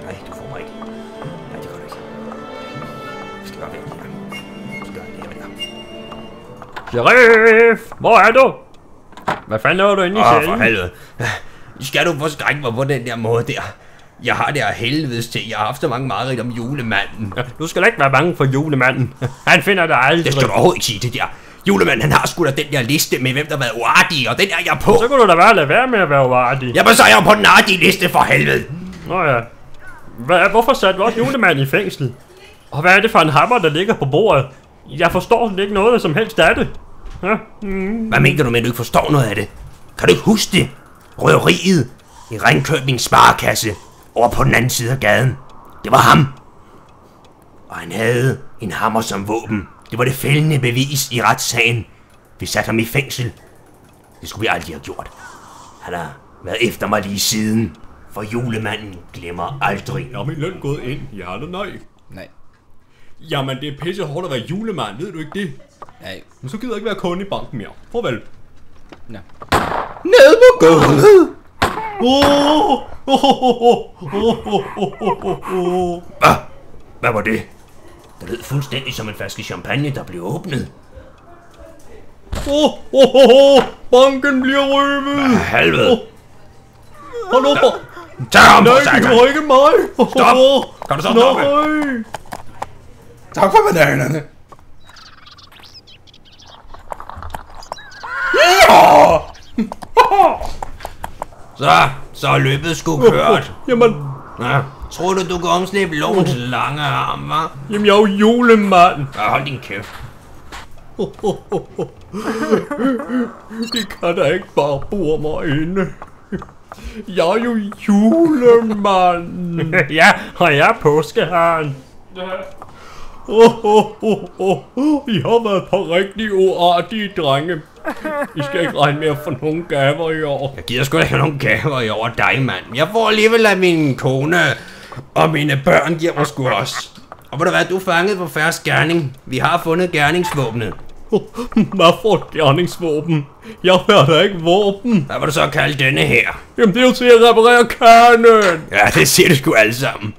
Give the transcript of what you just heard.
Nej, du får mig ikke. Nej, det gør du ikke. Jeg skal bare vente her. Så gør jeg det her. Sheriff! Hvor er du? Hvad fanden laver du inde i cellen? For helvede. Skal du forskrække mig på den der måde der? Jeg har det her helvedes til. Jeg har haft så mange mareridt om julemanden. Ja, du skal ikke være bange for julemanden. Han finder dig aldrig. Det skal du overhovedet ikke sige det der. Julemanden, han har sgu da den der liste med, hvem der har været uartige, og den er jeg på. Så kunne du da bare lade være med at være uartig. Jamen, så er jeg på den artige liste for helvede. Nå ja. Hvorfor satte vores julemand i fængsel? Og hvad er det for en hammer, der ligger på bordet? Jeg forstår ikke noget som helst af det. Ja. Hvad mener du med, at du ikke forstår noget af det? Kan du ikke huske det? Røveriet i Ringkøbing Sparekasse over på den anden side af gaden. Det var ham. Og han havde en hammer som våben. Det var det fældende bevis i retssagen. Vi satte ham i fængsel. Det skulle vi aldrig have gjort. Han har været efter mig lige siden. For julemanden glemmer aldrig. Er min løn gået ind? Ja eller nej? Nej. Jamen, det er pisse hårdt at være julemand, ved du ikke det? Nej. Men så gider jeg ikke være kunde i banken mere. Farvel. Ja. Ned på gulvet. Hvad var det? Det lød fuldstændig som en flaske champagne, der blev åbnet. Banken bliver røvet. Hvad helvede? Hold op. Tag ham, Nej, det var ikke mig. Stop. Kan du så stoppe? Nej. Tak for bananerne. Så er løbet sgu kørt. Jamen, Ja. Tror du kan omslippe lovens lange arm, hva'? jamen, jeg er jo julemand. Ja, hold din kæft. Det kan da ikke bare bore mig inde. Jeg er jo julemand. Ja, og jeg er påskeharen. I har været på rigtig uartige drenge. I skal ikke regne med at få nogle gaver i år. Jeg gider sgu da ikke have nogen gaver i over dig, mand. Jeg får alligevel af min kone, og mine børn giver mig sgu også. Og ved du hvad, du er fanget på færds gerning. Vi har fundet gerningsvåbnet. Hvad for et gerningsvåben? Jeg har da ikke våben. Hvad vil du så kalde denne her? Jamen det er jo til at reparere kernen. Ja, det siger du sgu alle sammen.